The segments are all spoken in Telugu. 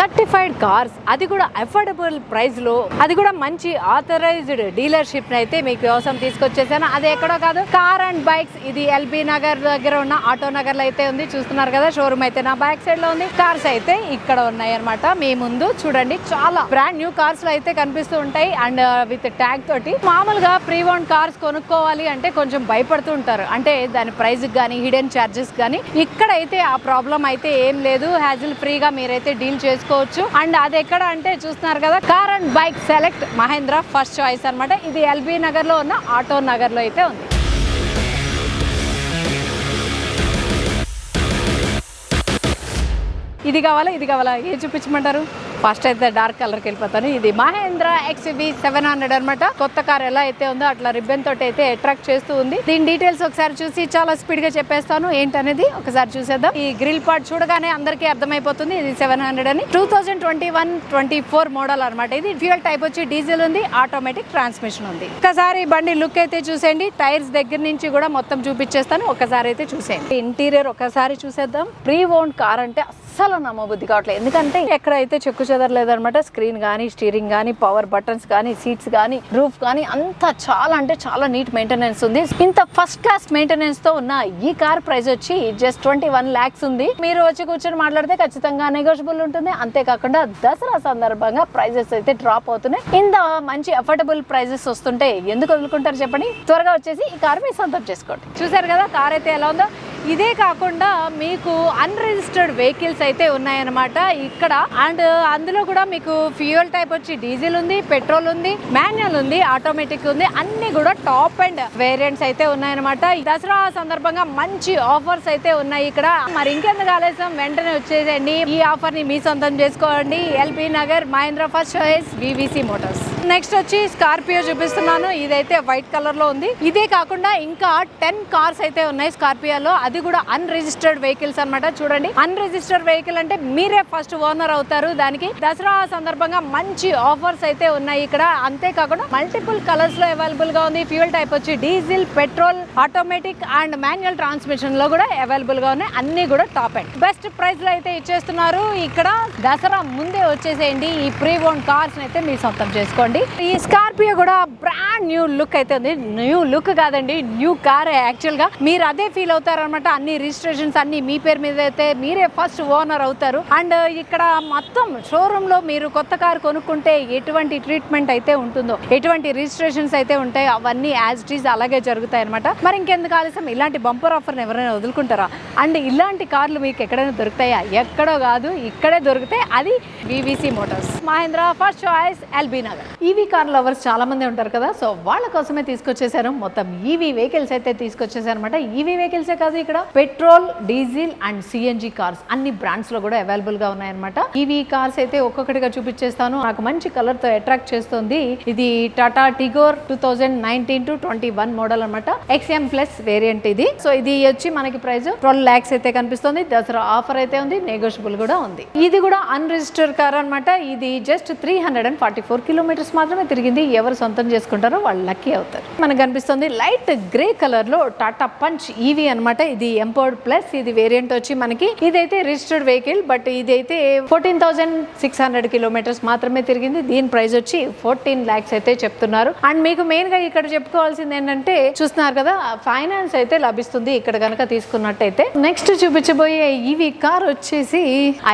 సర్టిఫైడ్ కార్స్, అది కూడా అఫోర్డబుల్ ప్రైస్ లో, అది కూడా మంచి ఆథరైజ్డ్ డీలర్షిప్ అయితే మీకు కోసం తీసుకొచ్చేసాను. అది ఎక్కడో కాదు, కార్ అండ్ బైక్స్. ఇది ఎల్బీ నగర్ దగ్గర ఉన్న ఆటో నగర్ లో అయితే ఉంది. చూస్తున్నారు కదా, షోరూమ్ అయితే నా బ్యాక్ సైడ్ లో ఉంది. కార్స్ అయితే ఇక్కడ ఉన్నాయి అనమాట. మీ ముందు చూడండి, చాలా బ్రాండ్ న్యూ కార్స్ లో అయితే కనిపిస్తూ ఉంటాయి. అండ్ విత్ ట్యాగ్ తోటి. మామూలుగా ప్రీ ఓన్ కార్స్ కొనుక్కోవాలి అంటే కొంచెం భయపడుతూ ఉంటారు, అంటే దాని ప్రైస్ గానీ హిడెన్ చార్జెస్ గానీ. ఇక్కడైతే ఆ ప్రాబ్లం అయితే ఏం లేదు, హ్యాజిల్ ఫ్రీగా మీరైతే డీల్ చేసుకోవచ్చు. అండ్ అది ఎక్కడ అంటే చూస్తున్నారు కదా, car and bike select Mahindra first choice అనమాట. ఇది ఎల్బీ నగర్ లో ఉన్న ఆటో నగర్ లో అయితే ఉంది. ఇది కావాలా ఏం చూపించమంటారు? ఫస్ట్ అయితే డార్క్ కలర్ కి వెళ్ళిపోతాను. ఇది మహేంద్ర XUV 700 అనమాట. కొత్త కార్ ఎలా అయితే ఉందో అట్లా రిబ్బన్ తోటి అయితే అట్రాక్ట్ చేస్తూ ఉంది. దీని డీటెయిల్స్ ఒకసారి చూసి చాలా స్పీడ్ గా చెప్పేస్తాను ఏంటనేది. ఒకసారి చూసేద్దాం. ఈ గ్రిల్ పార్ట్ చూడగానే అందరికీ అర్థమైపోతుంది ఇది 700 అని. 2021-24 మోడల్ అనమాట. ఇది ఫ్యూయల్ టైప్ వచ్చి డీజిల్ ఉంది, ఆటోమేటిక్ ట్రాన్స్మిషన్ ఉంది. ఒకసారి బండి లుక్ అయితే చూసేయండి. టైర్స్ దగ్గర నుంచి కూడా మొత్తం చూపించేస్తాను, ఒకసారి అయితే చూసేయండి. ఇంటీరియర్ ఒకసారి చూసేద్దాం. ప్రీ ఓన్ కార్ అంటే అస్సలు నమ్మబుద్ధి కావట్లేదు, ఎందుకంటే ఎక్కడైతే చెక్కు చెదరలేదనమాట. స్క్రీన్ కానీ, స్టీరింగ్ కానీ, పవర్ బటన్స్ కానీ, సీట్స్ కానీ, రూఫ్ కానీ అంతా చాలా అంటే చాలా నీట్ మెయింటెనెన్స్ ఉంది. ఇంత ఫస్ట్ క్లాస్ మెయింటెనెన్స్ తో ఉన్న ఈ కార్ ప్రైస్ వచ్చి జస్ట్ 21 lakhs ఉంది. మీరు వచ్చి కూర్చొని మాట్లాడితే ఖచ్చితంగా నెగోషియబుల్ ఉంటుంది. అంతేకాకుండా దసరా సందర్భంగా ప్రైజెస్ అయితే డ్రాప్ అవుతున్నాయి. ఇంత మంచి అఫోర్డబుల్ ప్రైజెస్ వస్తుంటే ఎందుకు వదులుకుంటారు చెప్పండి? త్వరగా వచ్చేసి ఈ కార్ మీ సొంతం చేసుకోండి. చూసారు కదా కార్ అయితే ఎలా ఉందో. ఇదే కాకుండా మీకు అన్రిజిస్టర్డ్ వెహికల్స్ అయితే ఉన్నాయన్నమాట ఇక్కడ. అండ్ అందులో కూడా మీకు ఫ్యూయల్ టైప్ వచ్చి డీజిల్ ఉంది, పెట్రోల్ ఉంది, మాన్యువల్ ఉంది, ఆటోమేటిక్ ఉంది. అన్ని కూడా టాప్ అండ్ వేరియంట్స్ అయితే ఉన్నాయన్నమాట. దసరా సందర్భంగా మంచి ఆఫర్స్ అయితే ఉన్నాయి ఇక్కడ. మరి ఇంకెందుకు ఆలస్యం, వెంటనే వచ్చేసేయండి. ఈ ఆఫర్ ని మీ సొంతం చేసుకోండి. LB Nagar Mahindra first choice VVC motors. Next వచ్చి స్కార్పియో చూపిస్తున్నాను. ఇదైతే వైట్ కలర్ లో ఉంది. ఇదే కాకుండా ఇంకా 10 కార్స్ అయితే ఉన్నాయి స్కార్పియోలో. అది కూడా అన్రిజిస్టర్డ్ వెహికల్స్ అన్నమాట. చూడండి, అన్రిజిస్టర్డ్ వెహికల్ అంటే మీరే ఫస్ట్ ఓనర్ అవుతారు. దానికి దసరా సందర్భంగా మంచి ఆఫర్స్ అయితే ఉన్నాయి ఇక్కడ. అంతేకాకుండా మల్టిపుల్ కలర్స్ లో అవైలబుల్ గా ఉంది. ఫ్యూయల్ టైప్ వచ్చి diesel, petrol, automatic and manual transmission లో కూడా అవైలబుల్ గా ఉన్నాయి. అన్ని కూడా టాప్ అండ్ బెస్ట్ ప్రైస్ లో అయితే ఇచ్చేస్తున్నారు ఇక్కడ. దసరా ముందే వచ్చేసేయండి. ఈ ప్రీ ఓన్ కార్స్ అయితే మీ సొంతం చేసుకోండి. ఈ స్కార్పియో కూడా బ్రాండ్ న్యూ లుక్ అయితే ఉంది. న్యూ లుక్ కాదండి, న్యూ కార్. యాక్చువల్ గా మీరు అదే ఫీల్ అవుతారు అనమాట. అన్ని రిజిస్ట్రేషన్స్ అన్ని మీ పేరు మీద అయితే మీరే ఫస్ట్ ఓనర్ అవుతారు. అండ్ ఇక్కడ మొత్తం షోరూమ్ లో మీరు కొత్త కార్ కొనుక్కుంటే ఎటువంటి ట్రీట్మెంట్ అయితే ఉంటుందో, ఎటువంటి రిజిస్ట్రేషన్స్ అయితే ఉంటాయో అవన్నీ యాజ్ ఇట్ ఈజ్ అలాగే జరుగుతాయి అనమాట. మరి ఇంకెందుకు ఆలస్యం, ఇలాంటి బంపర్ ఆఫర్ ఎవరైనా వదులుకుంటారా? అండ్ ఇలాంటి కార్లు మీకు ఎక్కడైనా దొరుకుతాయా? ఎక్కడో కాదు, ఇక్కడే దొరుకుతాయి. అది VVC motors, Mahindra first choice, LB Nagar. EV car lovers చాలా మంది ఉంటారు కదా, సో వాళ్ళ కోసమే తీసుకొచ్చేసారు. మొత్తం ఈవీ వెహికల్స్ అయితే తీసుకొచ్చేసారు అనమాట. ఈవీ వెహికల్సే కాదు, ఇక్కడ petrol, diesel and CNG cars అన్ని బ్రాండ్స్ లో కూడా అవైలబుల్ గా ఉన్నాయన్నమాట. ఈవీ కార్స్ అయితే ఒక్కొక్కటిగా చూపించేస్తాను. నాకు మంచి కలర్ తో అట్రాక్ట్ చేస్తుంది. ఇది టాటా టిగోర్ 2019-21 మోడల్ అనమాట. XM ప్లస్ వేరియంట్ ఇది. సో ఇది వచ్చి మనకి ప్రైస్ 12 lakhs అయితే కనిపిస్తుంది. దసరా ఆఫర్ అయితే ఉంది, నెగోషియబుల్ కూడా ఉంది. ఇది కూడా అన్రిజిస్టర్డ్ కార్ అనమాట. ఇది జస్ట్ 344 కిలోమీటర్స్ మాత్రమే తిరిగింది. ఎవరు సొంతం చేసుకుంటారో వాళ్ళు లక్కీ అవుతారు. మనకు కనిపిస్తుంది లైట్ గ్రే కలర్ లో టాటా పంచ్ ఈవీ అనమాట. ఇది ఎంపవర్డ్ ప్లస్. ఇది వేరియంట్ వచ్చి మనకి, ఇదైతే రిజిస్టర్డ్ వెహికల్, బట్ ఇదైతే 14,600 కిలోమీటర్స్ మాత్రమే తిరిగింది. దీని ప్రైస్ వచ్చి 14 lakhs అయితే చెప్తున్నారు. అండ్ మీకు మెయిన్ గా ఇక్కడ చెప్పుకోవాల్సింది ఏంటంటే, చూస్తున్నారు కదా, ఫైనాన్స్ అయితే లభిస్తుంది ఇక్కడ కనుక తీసుకున్నట్టయితే. నెక్స్ట్ చూపించబోయే ఈవీ కార్ వచ్చేసి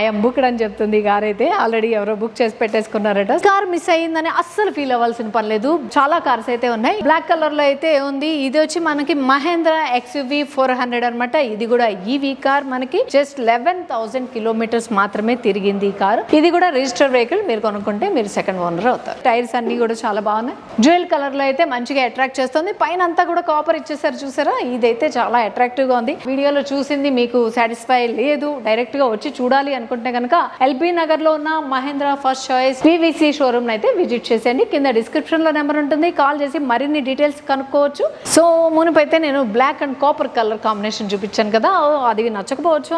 ఐఎమ్ బుక్డ్ అని చెప్తుంది. ఈ కార్ అయితే ఆల్రెడీ ఎవరో బుక్ చేసి పెట్టేసుకున్నారట. కార్ మిస్ అయ్యిందని అస్సలు ఫీల్ అవ్వాల్సిన పని లేదు. చాలా కార్స్ అయితే ఉన్నాయి. బ్లాక్ కలర్ లో అయితే ఉంది. ఇది వచ్చి మనకి మహేంద్ర XUV 400 అనమాట. ఇది కూడా ఈవీ కార్. మనకి జస్ట్ 11,000 కిలోమీటర్స్ మాత్రమే తిరిగింది ఈ కార్. ఇది కూడా రిజిస్టర్డ్ వెహికల్. మీరు కొనుక్కుంటే మీరు సెకండ్ ఓనర్ అవుతారు. టైర్స్ అన్ని కూడా చాలా బాగున్నాయి. జ్యువెల్ కలర్ లో అయితే మంచిగా అట్రాక్ట్ చేస్తుంది. పైన అంతా కూడా కాపర్ ఇచ్చేసారు, చూసారా? ఇదైతే చాలా అట్రాక్టివ్ గా ఉంది. వీడియోలో చూసింది మీకు సాటిస్ఫై లేదు, డైరెక్ట్ గా వచ్చి చూడాలి అనుకుంటే కనుక ఎల్బీ నగర్ లో ఉన్న Mahindra first choice VVC showroom అయితే విజిట్ చేసేయండి. కింద డిస్క్రిప్షన్ లో నెంబర్ ఉంటుంది, కాల్ చేసి మరిన్ని డీటెయిల్స్ కనుక్కోవచ్చు. సో మునుపైతే నేను black and copper colour combination చూపించాను కదా, అది నచ్చకపోవచ్చు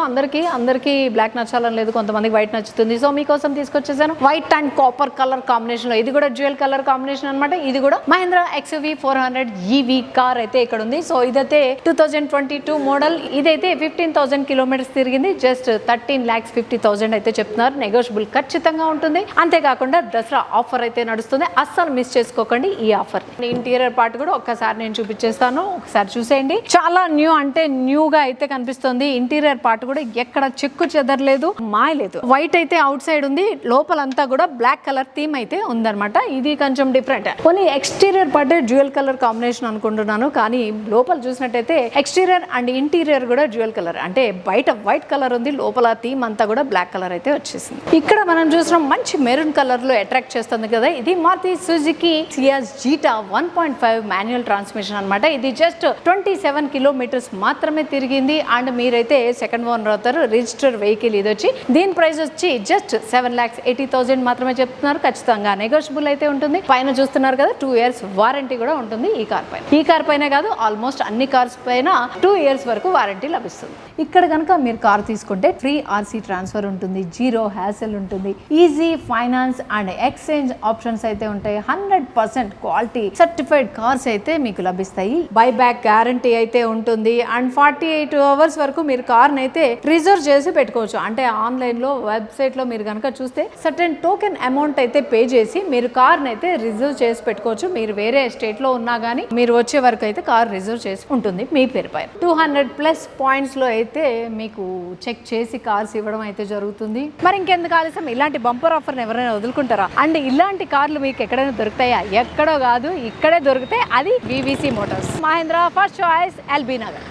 అందరికి బ్లాక్ నచ్చాలని లేదు, కొంతమందికి వైట్ నచ్చుతుంది. సో మీకోసం తీసుకొచ్చేసాను white and copper colour combination లో. ఇది కూడా డ్యూయల్ కలర్ కాంబినేషన్ అనమాట. ఇది కూడా మహేంద్ర XUV 400 EV కార్ అయితే ఇక్కడ ఉంది. సో ఇదైతే 2022 మోడల్. ఇదైతే 15,000 కిలోమీటర్స్ తిరిగింది. జస్ట్ 13,50,000 అయితే చెప్తున్నారు. నెగోషియబుల్ ఖచ్చితంగా ఉంటుంది. అంతేకాకుండా దసరా ఆఫర్ అయితే నడుస్తుంది, అస్సలు మిస్ చేసుకోకండి ఈ ఆఫర్. ఇంటీరియర్ పార్ట్ కూడా ఒక్కసారి నేను చూపించేస్తాను, ఒకసారి చూసేయండి. చాలా న్యూ అంటే న్యూగా అయితే కనిపిస్తుంది. ఇంటీరియర్ పార్ట్ కూడా ఎక్కడ చెక్కు చెదరలేదు, మాయలేదు. వైట్ అయితే అవుట్ సైడ్ ఉంది, లోపలంతా కూడా బ్లాక్ కలర్ థీమ్ అయితే ఉందన్నమాట. ఇది కొంచెం different. Only exterior part dual colour combination అనుకుంటున్నాను, కానీ లోపల చూసినట్టయితే ఎక్స్టీరియర్ అండ్ ఇంటీరియర్ కూడా డ్యూయల్ కలర్. అంటే బయట వైట్ కలర్ ఉంది, లోపల థీమ్ అంతా కూడా బ్లాక్ కలర్ అయితే వచ్చేసింది. ఇక్కడ మనం చూసిన మంచి మెరూన్ కలర్ లో అట్రాక్ట్ చేస్తుంది కదా, ఇది Maruti Suzuki Ciaz Zeta 1.5 manual transmission అనమాట. ఇది జస్ట్ 27 కిలోమీటర్స్ మాత్రమే తిరిగింది. అండ్ మీరైతే సెకండ్ ఓనర్ అవుతారు. రిజిస్టర్ వెహికల్ ఇది వచ్చి, దీని ప్రైస్ వచ్చి జస్ట్ 7,80,000 మాత్రమే చెప్తున్నారు. ఖచ్చితంగా నెగోషియబుల్ అయితే ఉంటుంది. పైన చూస్తున్నారు కదా 2 years వారంటీ కూడా ఉంటుంది ఈ కార్ పైన. ఈ కార్ పైన కాదు, ఆల్మోస్ట్ అన్ని కార్స్ పైన 2 years వరకు వారంటీ లభిస్తుంది. ఇక్కడ కనుక మీరు కార్ తీసుకుంటే ఫ్రీ RC ట్రాన్స్ఫర్ ఉంటుంది, జీరో హ్యాసెల్ ఉంటుంది, easy finance and exchange options అయితే ఉంటాయి. 100% క్వాలిటీ సర్టిఫైడ్ కార్స్ అయితే మీకు లభిస్తాయి. బైబ్యాక్ గ్యారంటీ అయితే ఉంటుంది. అండ్ 48 hours వరకు మీరు కార్ని అయితే రిజర్వ్ చేసి పెట్టుకోవచ్చు. అంటే ఆన్లైన్ లో వెబ్సైట్ లో మీరు కనుక చూస్తే సర్టెన్ టోకెన్ అమౌంట్ అయితే పే చేసి మీరు కార్ని అయితే రిజర్వ్ చేసి పెట్టుకోవచ్చు. మీరు వేరే స్టేట్ లో ఉన్నా గానీ మీరు వచ్చే వరకు అయితే కార్ రిజర్వ్ చేసి ఉంటుంది మీ పేరు పైన. 200+ పాయింట్స్ లో అయితే మీకు చెక్ చేసి కార్స్ ఇవ్వడం అయితే జరుగుతుంది. మరి ఇంకెందుకు ఆలస్యం, ఇలాంటి బంపర్ ఆఫర్ ఎవరైనా వదులుకుంటారా? అండ్ ఇలాంటి కార్లు మీకు ఎక్కడైనా దొరుకుతాయా? ఎక్కడో కాదు, ఇక్కడే దొరుకుతాయి. అది VVC motors, Mahindra first choice, LB Nagar.